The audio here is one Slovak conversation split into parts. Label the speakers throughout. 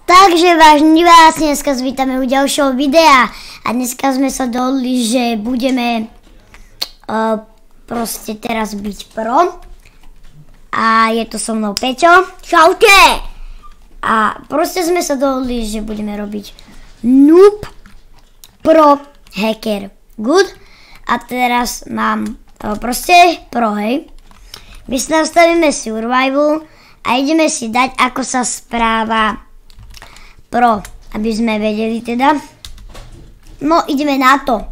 Speaker 1: Takže vážení diváci, dneska vítame u ďalšieho videa a dneska sme sa dohodli, že budeme proste teraz byť pro a je to so mnou Peťo. Čaute! A proste sme sa dohodli, že budeme robiť noob pro hacker. Good? A teraz mám proste pro, hej. My si nastavíme survival a ideme si dať, ako sa správa pro, aby sme vedeli teda. No, ideme na to.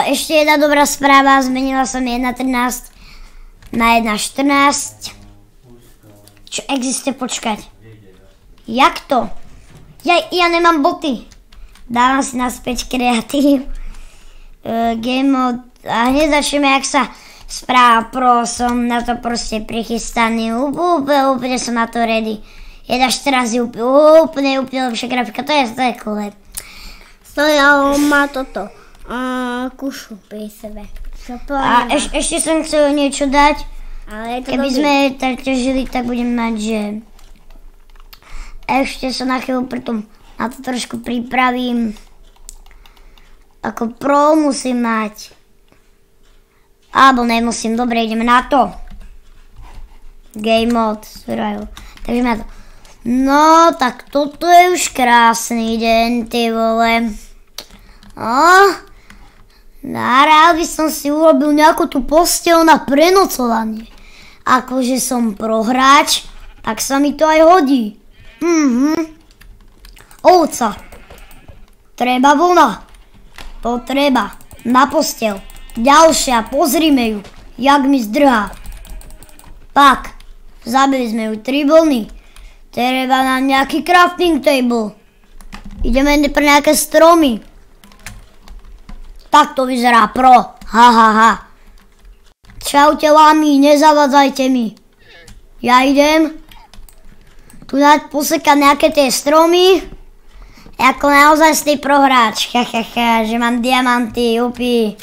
Speaker 1: Ešte jedna dobrá správa, zmenila som 1.13 na 1.14. Čo existuje, počkať. Jak to? Ja nemám boty. Dávam si naspäť kreatív. Game mode. A hneď začneme, jak sa správa pro. Som na to proste prichystaný. Úplne som na to ready. 1.14 je úplne lepšia grafika, to je cool.
Speaker 2: Stoja má toto, kušu pri sebe.
Speaker 1: A ešte som chcel niečo dať,
Speaker 2: ale
Speaker 1: keby sme tak žili, tak budem mať, že ešte sa na chvíľu pritom na to trošku pripravím. Ako pro musím mať. Alebo nemusím, dobre, ideme na to. Game mode, survival. Takže na to. No, tak toto je už krásny deň, ty vole. Rád by som si urobil nejakú tú posteľ na prenocovanie. Akože som prohráč, tak sa mi to aj hodí. Ovca. Treba vlna. Potreba. Na posteľ. Ďalšia, pozrime ju. Jak mi zdrhá. Pak. Zabili sme ju 3 vlny. Treba nám nejaký crafting table. Ideme pre nejaké stromy. Tak to vyzerá pro. Čaute lami, nezavadzajte mi. Ja idem tu dať posekať nejaké tie stromy. Ako naozaj stý prohráč. Že mám diamanty, upy.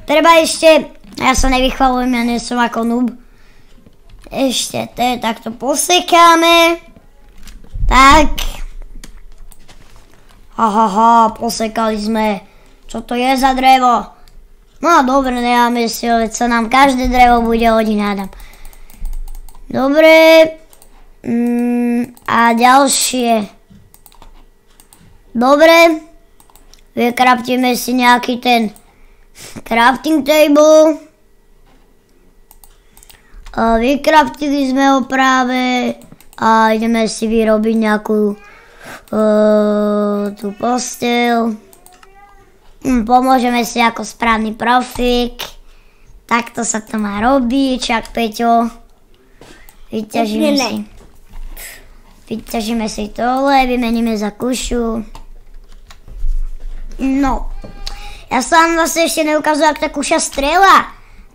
Speaker 1: Treba ešte, ja sa nevychvalujem, ja nie som ako noob. Ešte takto posekáme. Tak. Posekali sme. Čo to je za drevo? No dobre, nemáme si ho, veď sa nám každé drevo bude hodiť, hádam. Dobre. A ďalšie. Dobre. Vykraftíme si nejaký ten crafting table. Vykraftili sme ho práve. A ideme si vyrobiť nejakú tú posteľ. Pomôžeme si ako správny profík. Takto sa to má robiť, čak Peťo. Vyťažíme si tohle, vymeníme za kušu. No. Ja sa vám vlastne ešte neukazujem, ak tá kuša strieľa.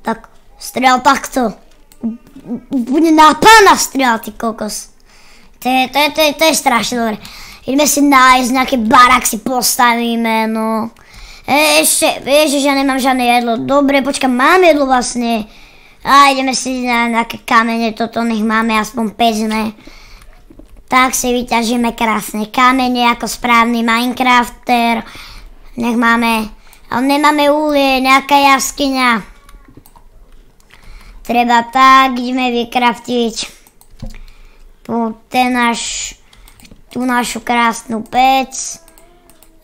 Speaker 1: Tak strieľ takto. Bude na pána strieľa, ty kokos. To je strašne dobre. Ideme si nájsť, nejaký barak si postavíme, no. Ešte, vieš, že ja nemám žiadne jedlo. Dobre, počkaj, mám jedlo vlastne. A ideme si na nejaké kamene, toto nech máme aspoň 5, ne. Tak si vyťažíme krásne kamene, ako správny Minecrafter. Nech máme, ale nemáme uhlie, nejaká jaskyňa. Treba tak, ideme vykraftiť tú našu krásnu pec.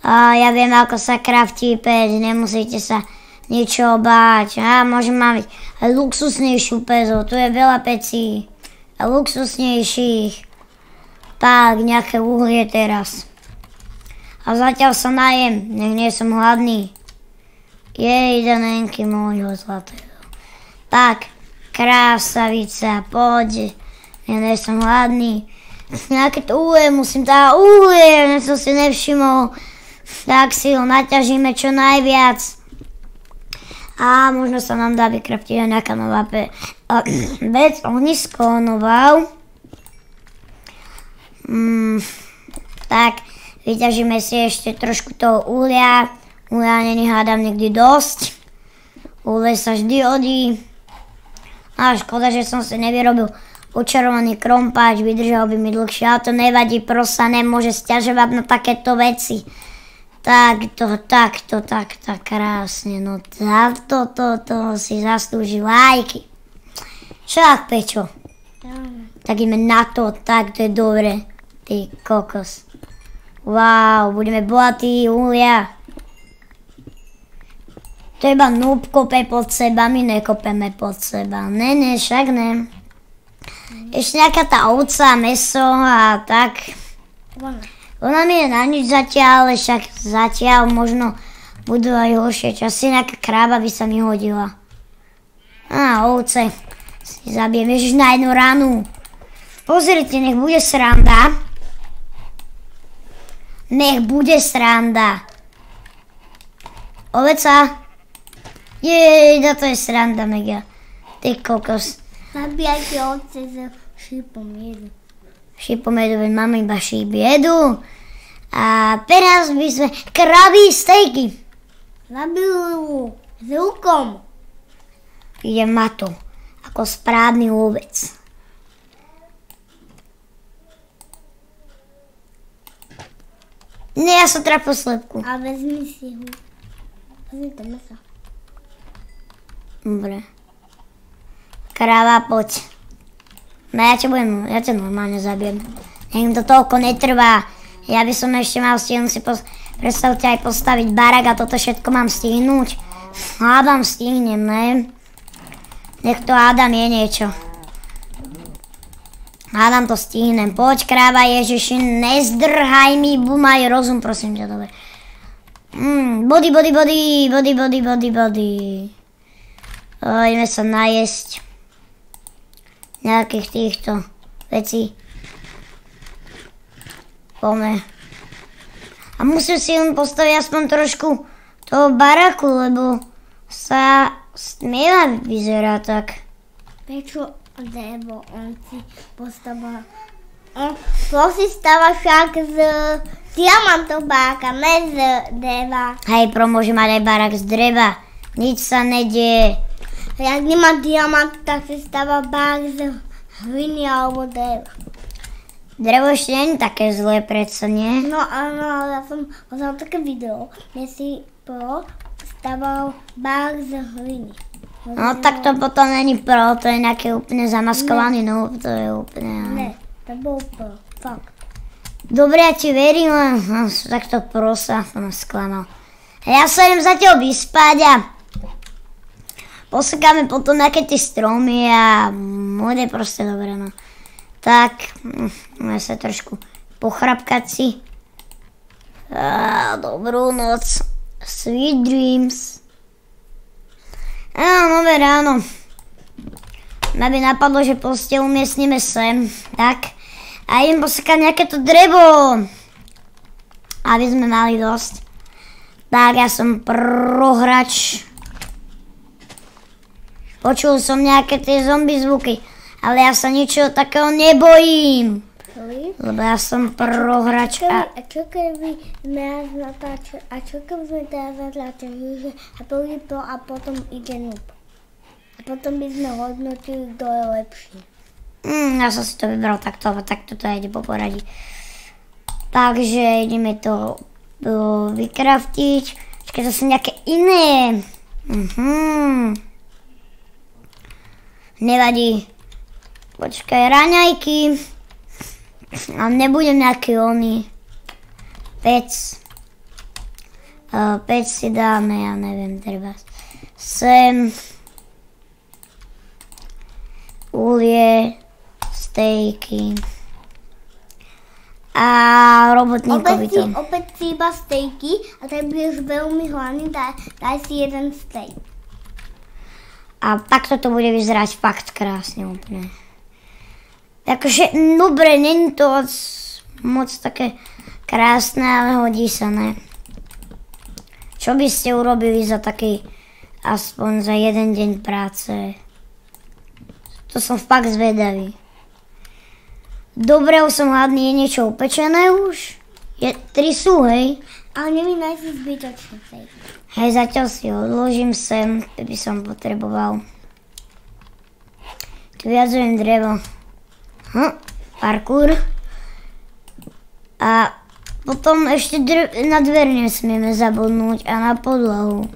Speaker 1: A ja viem, ako sa kraftí pec, nemusíte sa ničoho báť. Môžem mať aj luxusnejšiu pecu, tu je veľa pecí. A luxusnejších. Tak, nejaké uhlie teraz. A zatiaľ sa najem, nech nie som hladný. Jej, danenky môjho zlatého. Tak, krásavica, poď. Ja nie som hladný. Nejaké to uhlie, musím dať uhlie, ja som si nevšimol. Tak si ho naťažíme čo najviac. A možno sa nám dá vykraftiť aj nejaká nová vec, ohnisko, no wow. Tak, vyťažíme si ešte trošku toho uhlia. Uhlia není hádam nikdy dosť. Uhlie sa vždy hodí. A škoda, že som si nevyrobil počarovaný krompáč, vydržal by mi dlhšie, ale to nevadí, prosa nemôže sťažovať na takéto veci. Takto, tak krásne, no to si zaslúži lajky. Však, Pečo? Tak ideme na to, tak to je dobre, ty kokos. Wow, budeme bohatí, Julia. To iba noob kope pod seba, my nekopeme pod seba. Ne, však ne. Ešte nejaká tá ovca, mäso a tak. Ona mi je na nič zatiaľ, ale však zatiaľ možno budú aj horšie časy. Nejaká kráva by sa mi hodila. Ovce si zabijem, ježiš, na jednu ranu. Pozrite, nech bude sranda. Nech bude sranda. Oveca. Jej, to je sranda mega. Ty kokos.
Speaker 2: Zabíjajte ovce s šípom jedu.
Speaker 1: Šípom jedu, veď máme iba šíp jedu. A teraz by sme kraví stejky.
Speaker 2: Zabijú s rukom.
Speaker 1: Idem na to, ako správny lovec. Ne, ja som trafil slepku.
Speaker 2: A vezmi si ho. Vezmi to meso.
Speaker 1: Dobre. Kráva, poď. No ja ťa normálne zabijem. Nech im to toľko netrvá. Ja by som ešte mal stihnúť si predstavte aj postaviť barák a toto všetko mám stihnúť. Hádam stihnem, ne? Nech to hádam je niečo. Hádam to stihnem. Poď, kráva, Ježiši, nezdrhaj mi, maj rozum, prosím ťa, dobre. Body. Ideme sa najesť nejakých týchto vecí. Poďme. A musím si len postaviť aspoň trošku toho baraku, lebo sa smieva vyzerá tak.
Speaker 2: Prečo lebo on si postavil. To si stáva však z diamantov baráka, ne z dreva.
Speaker 1: Hej, môže mať aj barák z dreva. Nič sa nedieje.
Speaker 2: Jak nemá diamant, tak si stáva barák z hliny alebo dreva.
Speaker 1: Drevo ešte nie je také zlé, predsa nie?
Speaker 2: No áno, ja som pozrel také video, kde si stával barák z hliny.
Speaker 1: No tak to potom není pro, to je nejaký úplne zamaskovaný noob, to je úplne...
Speaker 2: Ne, to bol pro, fakt.
Speaker 1: Dobre, ja ti verím, len takto prosa, to ma sklamal. Ja sa idem zatiaľ vyspať a posekáme potom nejaké tie stromy a bude proste dobre, no. Tak, môžeme sa trošku pochrapkať si. Dobrú noc, sweet dreams. Nové ráno. Mňa by napadlo, že posteľ umiestnime sem. Tak. A idem posekať nejaké to drevo. Aby sme mali dosť. Tak, ja som prohrač. Počul som nejaké tie zombie zvuky. Ale ja sa ničoho takého nebojím. Lebo ja som prohrač a...
Speaker 2: A čo keby sme teraz natlačili, a prvý pro a potom ide noob. A potom by sme hodnotili, kto je lepší.
Speaker 1: Ja som si to vybral takto, lebo takto to ide po poradí. Takže ideme to vykraftiť. Počkaj, to sú nejaké iné. Nevadí. Počkaj, raňajky. A nebudem nejaký oný. Pec. Pec si dáme, ja neviem, treba. Sem. Ulie. Stejky. A robotníkovi to.
Speaker 2: Opäť si iba stejky a tak budeš veľmi hlavný, daj si jeden stejk.
Speaker 1: A takto to bude vyzerať fakt krásne úplne. Takže, dobre, není to moc také krásne, ale hodí sa, ne? Čo by ste urobili za taký, aspoň za jeden deň práce? To som fakt zvedavý. Dobre, už som hladný, je niečo upečené už? 3 sú, hej?
Speaker 2: Ale nevynaj si zbytočný stejk.
Speaker 1: Hej, zatiaľ si ho odložím sem, keby som potreboval. Tu vyjadzujem drevo. Parkour. A potom ešte na dvere nesmieme zabudnúť a na podlahu.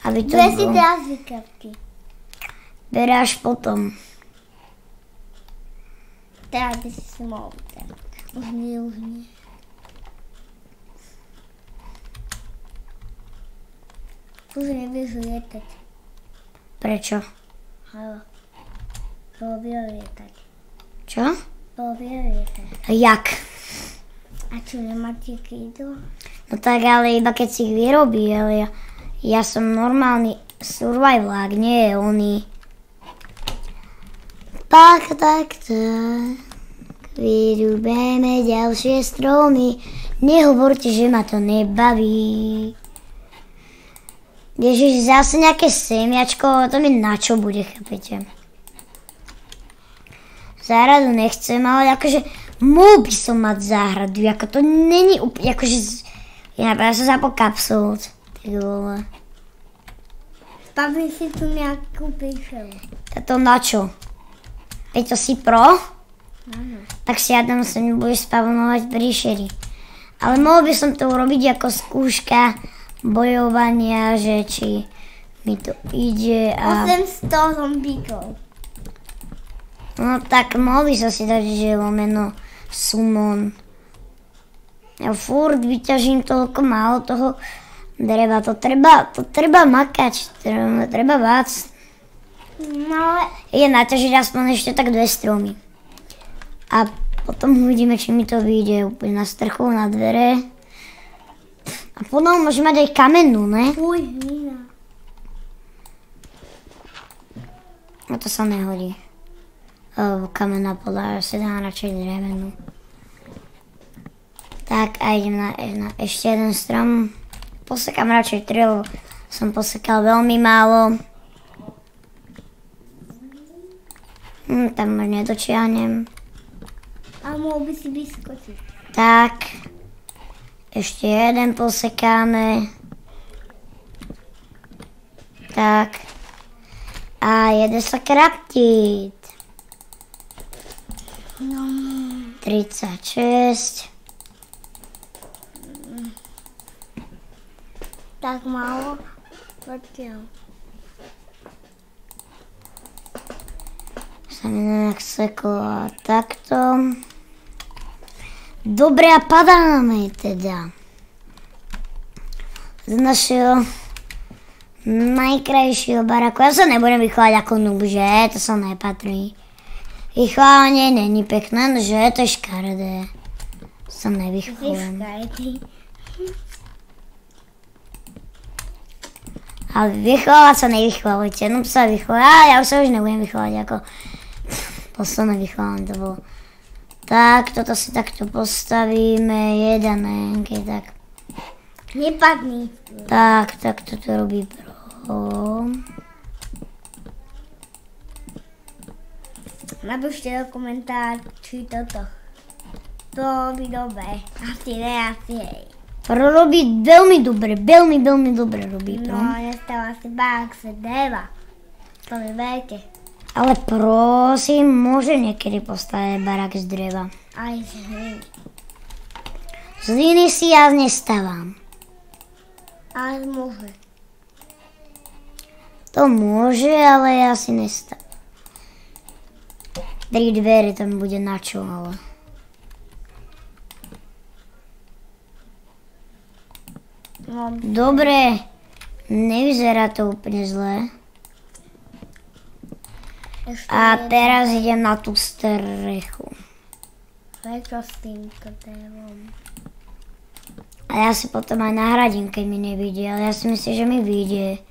Speaker 1: Aby to
Speaker 2: Dve si
Speaker 1: bolo.
Speaker 2: teraz vykrapky.
Speaker 1: Bere až potom.
Speaker 2: Teraz by si mohol. Už nie. Už nevieš lietať.
Speaker 1: Prečo?
Speaker 2: Halo. Bolo by lietať.
Speaker 1: Čo?
Speaker 2: Bolo by lietať.
Speaker 1: Jak?
Speaker 2: A čo, nemáte krídlo?
Speaker 1: No tak ale iba keď si ich vyrobí, ale ja som normálny survivalák, nie je oný. Tak. Vyrúbeme ďalšie stromy. Nehovorte, že ma to nebaví. Ježiš, zase nejaké semiačko, to mi na čo bude, chápete? Záhradu nechcem, ale akože mohol by som mať záhradu, ako to není úplne, akože ja som zapol kapsul, ty vole.
Speaker 2: Spavím si tu nejakú píšelu.
Speaker 1: To na čo? Veď to si pro?
Speaker 2: Áno.
Speaker 1: Tak si Adam sa mi budeš spavnovať príšery. Ale mohol by som to urobiť ako skúška bojovania, že či mi to ide a...
Speaker 2: 800 zombíkov.
Speaker 1: No tak mohol by som si dať, že lomeno summon. Ja furt vyťažím toľko málo toho dreva. To treba makať, treba vác.
Speaker 2: No ale...
Speaker 1: Je naťažiť aspoň ešte tak 2 stromy. A potom uvidíme, či mi to vyjde úplne na strchu, na dvere. A potom môže mať aj kamennú, ne?
Speaker 2: Fuj, hlina.
Speaker 1: No to sa nehodí. Kamenná podľa sa dá radšej drevenú. Tak a idem na ešte jeden strom. Posekám radšej 3, lebo som posekal veľmi málo. Tam už nedočiahnem.
Speaker 2: A mohol by si vyskočiť.
Speaker 1: Tak. Ešte jeden posekáme. Tak. A jede sa kraftiť. 36.
Speaker 2: Tak málo. Poďte.
Speaker 1: Sa mi nejak seklo a takto. Dobre a padáme teda. Z našeho najkrajšieho baraku. Ja sa nebudem vychovať ako noob, že? To sa nepatrí. Vychovanie není pekné, že? To je škaredé. Sa nevychovujem. Ale vychovať sa nevychovujte. Noob sa vychová. Ja už sa nebudem vychovať ako... Posledné vychovanie to bolo. Tak, toto si takto postavíme. Jeden, tak.
Speaker 2: Nepadni.
Speaker 1: Tak, toto robí pro.
Speaker 2: Napíšte do komentár, či toto. To robí dobre. Asi ne, asi hej.
Speaker 1: Pro robí veľmi dobre robí pro.
Speaker 2: No, nestáva si barák z dreva. To mi verte.
Speaker 1: Ale pro si môže niekedy postaviť barák z dreva.
Speaker 2: Aj z hliny.
Speaker 1: Z hliny si ja nestávam.
Speaker 2: Ale môže.
Speaker 1: To môže, ale ja si nestávam. 3 dvere tam bude na čo, ale...
Speaker 2: No,
Speaker 1: Dobre, nevyzerá to úplne zle.
Speaker 2: ešte
Speaker 1: A
Speaker 2: jeden.
Speaker 1: teraz idem na tú strechu.
Speaker 2: Prečo s týmto drevom?
Speaker 1: A ja si potom aj nahradím, keď mi nevyjde, ale ja si myslím, že mi vyjde.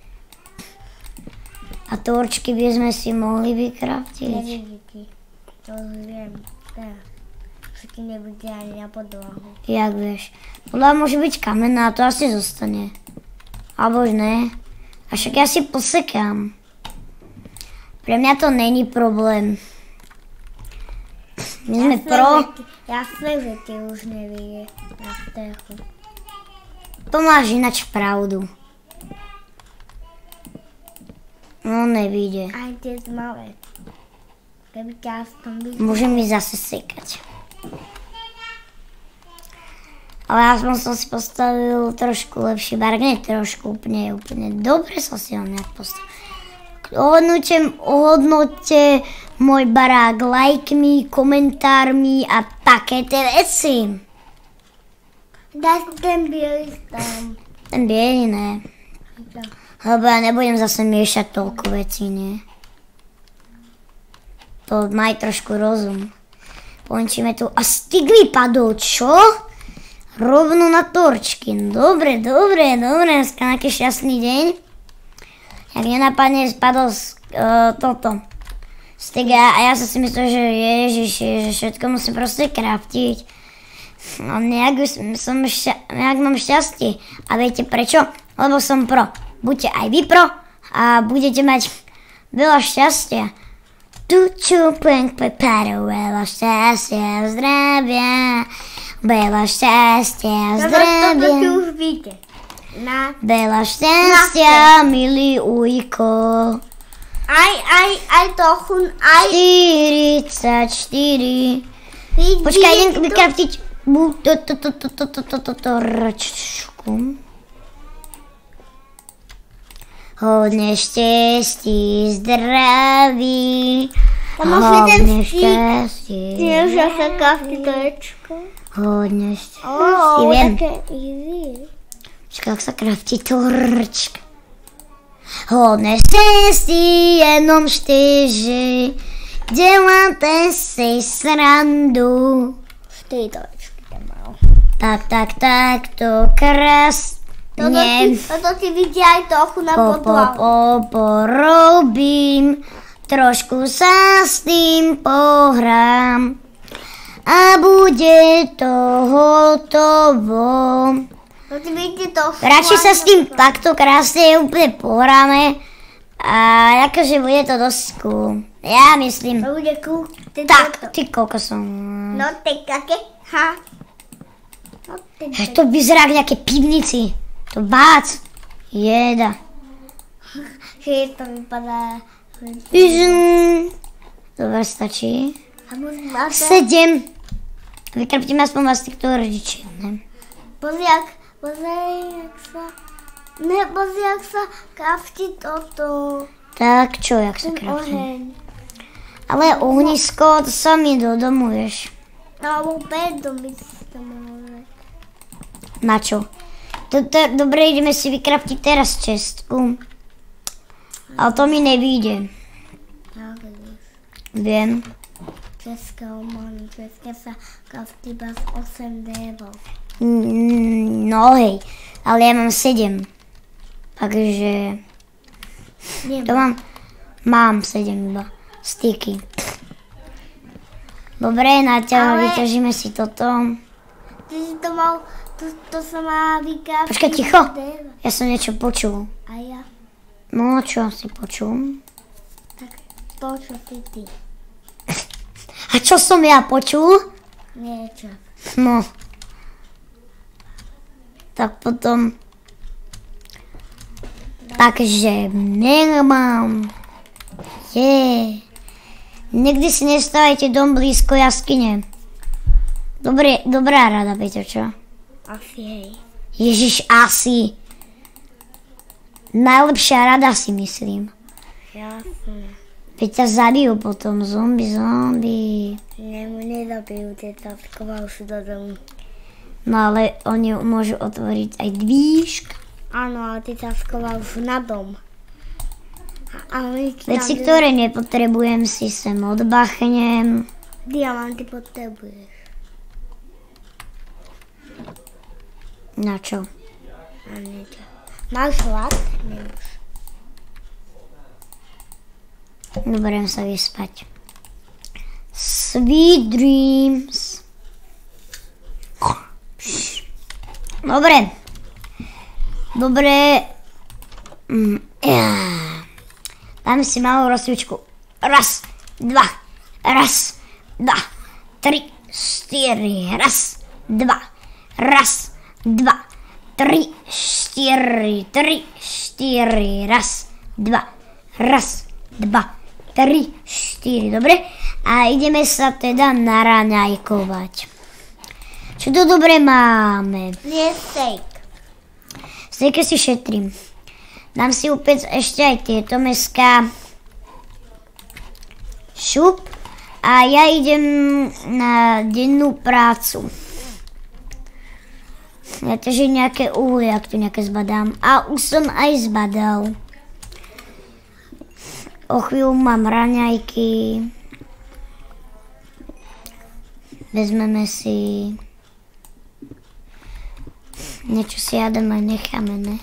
Speaker 1: A torčky by sme si mohli vykraftiť.
Speaker 2: Nevidí ti. To už viem. Teraz. Že ti nevidí ani na podlahu.
Speaker 1: Jak vieš? Podľa môže byť kamenná, to asi zostane. Alebo už ne. A však ja si posekám. Pre mňa to není problém. My sme pro.
Speaker 2: Jasné, že ti už nevidí na strechu.
Speaker 1: To máš ináč pravdu. No nevíde.
Speaker 2: Aj tie malé. Keby ťa aspoň videl.
Speaker 1: Môžem mi zase sekať. Ale aspoň som si postavil trošku lepší barák, nie trošku, úplne dobre som si ho nejak postavil. Ohodnoťte môj barák lajkmi, komentármi a také tie veci.
Speaker 2: Daj ten bielý tam.
Speaker 1: Ten bielý ne. Lebo ja nebudem zase miešať toľko vecí, nie? To maj trošku rozum. Končíme tu. A styk vypadol, čo? Rovno na torčky. Dobre. Dneska nejaký šťastný deň. Jak nenapadne, spadol toto. Styk a ja som si myslel, že ježiš, všetko musím proste kraftiť. No nejak mám šťastie. A viete prečo? Lebo som pro. Buďte aj vy pro a budete mať veľa šťastia. Tu čupujem peparu, veľa šťastia, zdravia. Veľa šťastia, zdravia.
Speaker 2: Toto si už víte.
Speaker 1: Veľa šťastia, milý ujko.
Speaker 2: Aj trochu, aj...
Speaker 1: 44. Počkaj, idem vykraftiť torčku. Hodne šťastí, zdraví. Hodne šťastí.
Speaker 2: Tiež sa krafti torčku.
Speaker 1: Hodne šťastí. Viem.
Speaker 2: Také easy.
Speaker 1: Počkaj, ak sa krafti torčka. Hodne šťastí, jenom štyži. Děláte si srandu.
Speaker 2: 4 torčky tam mal.
Speaker 1: Tak, to krásne.
Speaker 2: Toto ti vidia aj trochu na podlahu.
Speaker 1: Porobím, trošku sa s tým pohrám a bude to hotovo. Radšej sa s tým takto krásne úplne pohráme a akože bude to dosť cool. Ja myslím.
Speaker 2: To bude cool.
Speaker 1: Tak, ty koľko som.
Speaker 2: No ty kake, ha.
Speaker 1: To vyzerá k nejaké pivnici. To bác. Jeda.
Speaker 2: Že to vypadá.
Speaker 1: Dobre, stačí. 7. Vykrptíme aspoň vás týchto rodičiek, ne?
Speaker 2: Pozri, jak sa krafti toto.
Speaker 1: Tak čo, jak sa krafti?
Speaker 2: Oheň.
Speaker 1: Ale ohnisko, to sa mi dodomuješ.
Speaker 2: Alebo pedom by si to mohol.
Speaker 1: Na čo? Dobre, ideme si vykraftiť teraz čestku. Ale to mi nevíde. Viem.
Speaker 2: Česká sa krafti iba z 8 débov.
Speaker 1: No hej, ale ja mám 7. Takže... To mám 7 iba. Styky. Dobre, Naťa, vyťažíme si toto.
Speaker 2: Ty si to mal... To sa má vykraftiť.
Speaker 1: Počkaj, ticho. Ja som niečo počul.
Speaker 2: A ja?
Speaker 1: No, čo si počul?
Speaker 2: Tak to, čo si ty.
Speaker 1: A čo som ja počul?
Speaker 2: Niečo.
Speaker 1: No. Tak potom... Takže mám. Nikdy si nestavajte dom blízko jaskyne. Dobrá rada, Peťo, čo?
Speaker 2: Asi hej.
Speaker 1: Ježiš, asi. Najlepšia rada si myslím.
Speaker 2: Jasne.
Speaker 1: Veď ťa zabijú potom, zombie.
Speaker 2: Nezabijú, tie sa schovajú si do domu.
Speaker 1: No ale oni môžu otvoriť aj dvížka.
Speaker 2: Áno, ale ty sa schovajú na dom.
Speaker 1: Veci, ktoré nepotrebujem, si sem odbachnem.
Speaker 2: Diamanty potrebuješ.
Speaker 1: Na čo?
Speaker 2: A niečo. Máš hlad? Nemáš.
Speaker 1: Dobre sa vyspať. Sweet dreams. Dobre. Dáme si malú rozcvičku. 1, 2, 3, 4. 1, 2, 3, 4. 3, 4. 1, 2, 3, 4. 1, 2, 3, 4. 3, 4, dobre? A ideme sa teda naraňajkovať. Čo to dobre máme?
Speaker 2: Nie steak.
Speaker 1: Steak si šetrím. Dám si upec ešte aj tieto mäská. Šup. A ja idem na dennú prácu. Ja tiež nejaké uhlie, ak tu nejaké zbadám. A už som aj zbadal. O chvíľu mám raňajky. Vezmeme si... Niečo si jademe, necháme, ne?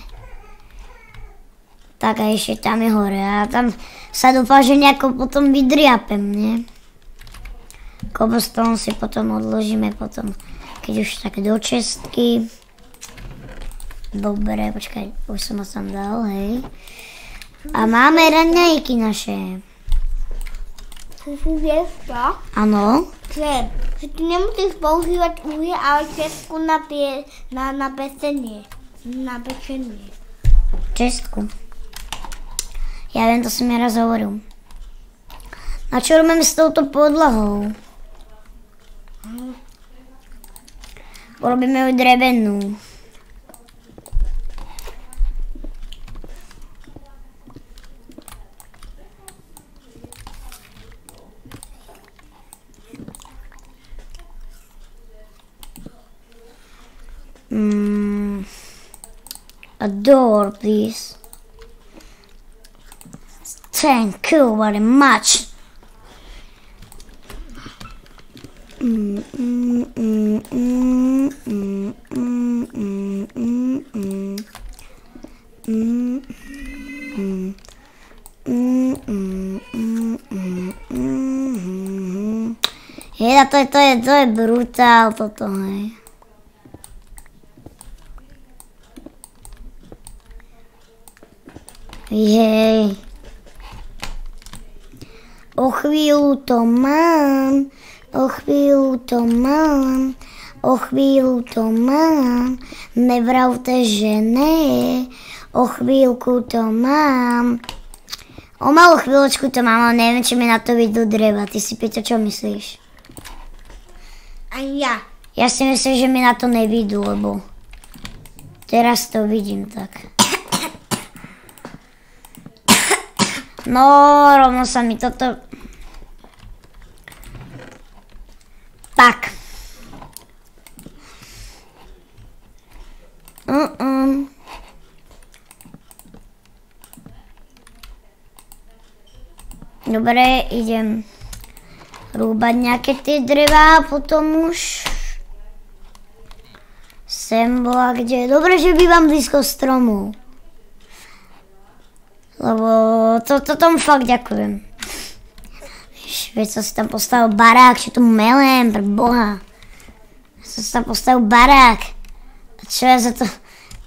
Speaker 1: Tak a ešte tam je hore. A tam sa dúfam, že nejako potom vydriapem, nie? Cobblestone si potom odložíme potom, keď už tak do čestky. Dobre, počkaj, už som ho tam dal, hej. A máme raňajky naše.
Speaker 2: Si vieš čo?
Speaker 1: Áno.
Speaker 2: Že ty nemusíš používať uhlie, ale čestku na pečenie. Na pečenie.
Speaker 1: Čestku. Ja viem, to som ja raz hovoril. A čo robíme s touto podlahou? Urobíme ju drevenú. A door, please. Thank you very much. To je brutál toto, hej. Jej. O chvíľu to mám, nevravte, že ne, o chvíľku to mám. O malú chvíľočku to mám, ale neviem, či mi na to vyjdú dreva. Ty si, Peťo, čo myslíš?
Speaker 2: A ja.
Speaker 1: Ja si myslím, že mi na to nevyjdú, lebo teraz to vidím tak. No, rovno sa mi toto... Tak. Dobre, idem rúbať nejaké tie drevá, potom už sem bola kde. Dobre, že bývam blízko stromov. Lebo to tomu fakt ďakujem. Veď som si tam postavil barák, čo tomu melem, pre Boha. Som si tam postavil barák. A čo ja za to...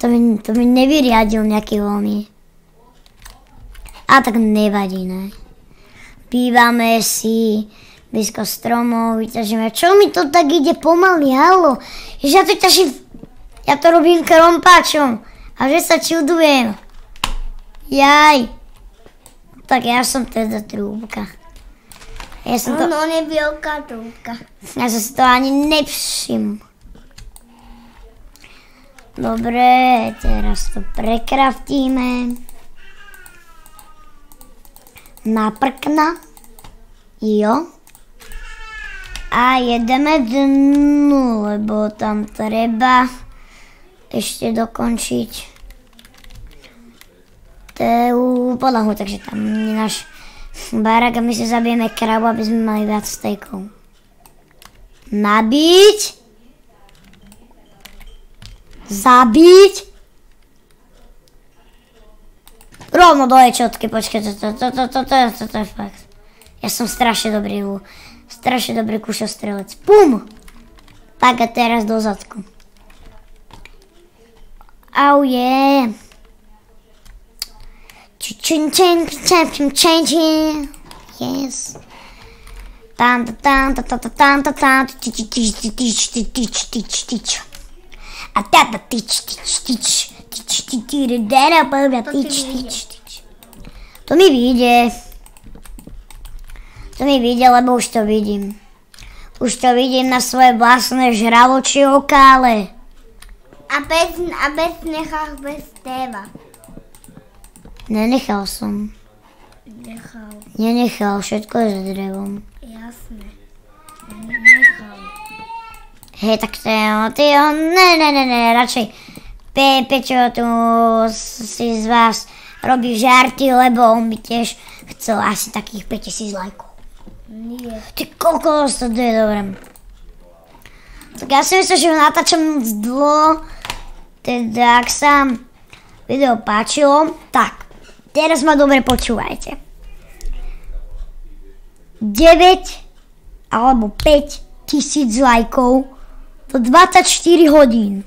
Speaker 1: To mi nevyriadil nejaký voľný. A tak nevadí, ne? Bývame si blízko stromov, vyťažíme. Čo mi to tak ide pomaly, halo? Jež ja to ťažím... Ja to robím krompáčom. A že sa čudujem. Jaj. Tak ja som teda trúbka. Ja som to...
Speaker 2: Ono je veľká trúbka.
Speaker 1: Ja som si to ani nevšiml. Dobre, teraz to prekraftíme. Na prkna. Jo. A jedeme dnu, lebo tam treba ešte dokončiť podlahu, takže tam je náš barák a my si zabijeme kravu, aby sme mali viac steakov. Nabiť. Zabiť. Rovno do ječotky, počkej, to je fakt. Ja som strašne dobrý kušostrelec. Pum! Tak a teraz do zadku. Au je. Yes. To mi vyjde. To mi vidia, lebo už to vidím. Už to vidím na svoje vlastné žraločie okále.
Speaker 2: A bez nechal bez teba.
Speaker 1: Nenechal som.
Speaker 2: Nechal.
Speaker 1: Nenechal, všetko je s drevom.
Speaker 2: Jasné. Nechal.
Speaker 1: Hej, tak ne, radšej Pečo tu si z vás robí žarty, lebo on by tiež chcel asi takých 5000 lajkov.
Speaker 2: Nie.
Speaker 1: Ty koľko to je dobré. Tak ja si myslím, že ho natáčam moc dlho, teda ak sa video páčilo, tak teraz ma dobre počúvajte. 9 alebo 5000 lajkov do 24 hodín.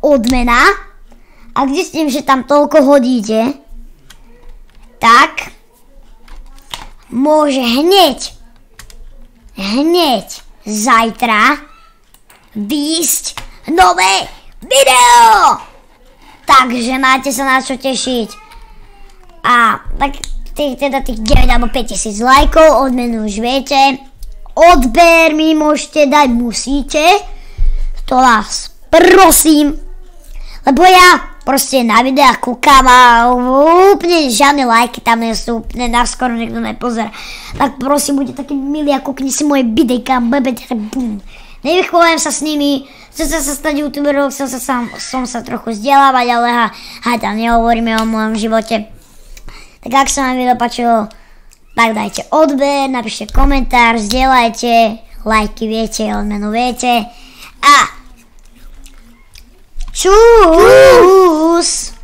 Speaker 1: Odmena, ak zistím, že tam toľko hodíte, tak môže hneď zajtra výjsť nové video. Takže máte sa na čo tešiť. A tak tých 9 alebo 5000 lajkov, odmenu už viete. Odber mi môžete dať, musíte. To vás prosím. Lebo ja proste na videách kúkam a úplne žiadne lajky tam nie sú, úplne naskoro niekto nepozerá. Tak prosím, buďte taký milí a kúkni si moje videjka, bum. Nevychovajem sa s nimi, chcem sa stať youtuberom, som sa trochu vzdelávať, ale tam nehovoríme o mojom živote. Tak ak sa vám video páčilo, tak dajte odber, napíšte komentár, zdieľajte, lajky viete, odmenu viete a čus!